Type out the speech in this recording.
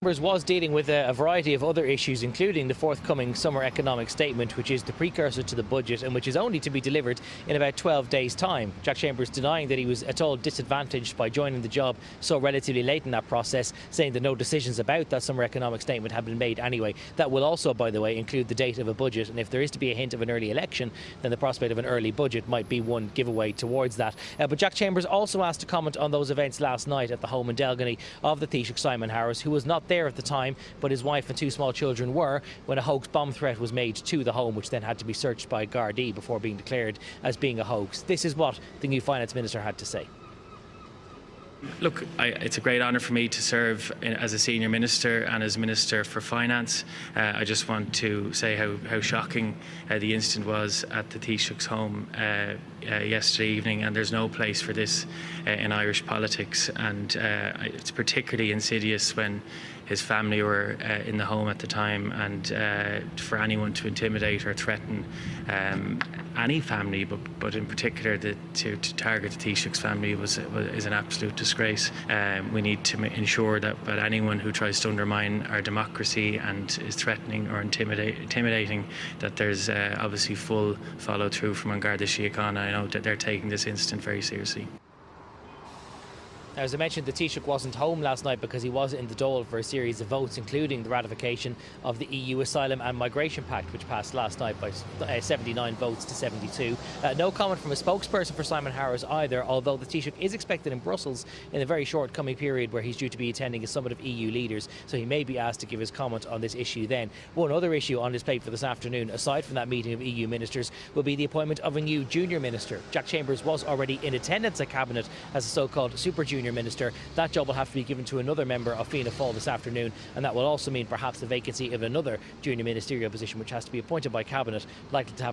Chambers was dealing with a variety of other issues, including the forthcoming summer economic statement, which is the precursor to the budget and which is only to be delivered in about 12 days' time. Jack Chambers denying that he was at all disadvantaged by joining the job so relatively late in that process, saying that no decisions about that summer economic statement have been made anyway. That will also, by the way, include the date of a budget, and if there is to be a hint of an early election, then the prospect of an early budget might be one giveaway towards that. But Jack Chambers also asked to comment on those events last night at the home in Delgany of the Taoiseach Simon Harris, who was not there at the time, but his wife and two small children were, when a hoax bomb threat was made to the home, which then had to be searched by Gardaí before being declared as being a hoax. This is what the new Finance Minister had to say. Look, it's a great honour for me to serve as a senior minister and as Minister for Finance. I just want to say how shocking the incident was at the Taoiseach's home yesterday evening, and there's no place for this in Irish politics, and it's particularly insidious when his family were in the home at the time, and for anyone to intimidate or threaten any family, but in particular to target the Taoiseach's family is an absolute disgrace. We need to ensure that anyone who tries to undermine our democracy and is threatening or intimidating, that there's obviously full follow through from An Garda Síochána. I know that they're taking this incident very seriously. Now, as I mentioned, the Taoiseach wasn't home last night because he was in the Dáil for a series of votes, including the ratification of the EU Asylum and Migration Pact, which passed last night by 79 votes to 72. No comment from a spokesperson for Simon Harris either, although the Taoiseach is expected in Brussels in a very short coming period where he's due to be attending a summit of EU leaders, so he may be asked to give his comment on this issue then. One other issue on his plate for this afternoon, aside from that meeting of EU ministers, will be the appointment of a new junior minister. Jack Chambers was already in attendance at Cabinet as a so-called super junior minister. That job will have to be given to another member of Fianna Fáil this afternoon, and that will also mean perhaps the vacancy of another junior ministerial position which has to be appointed by Cabinet, likely to happen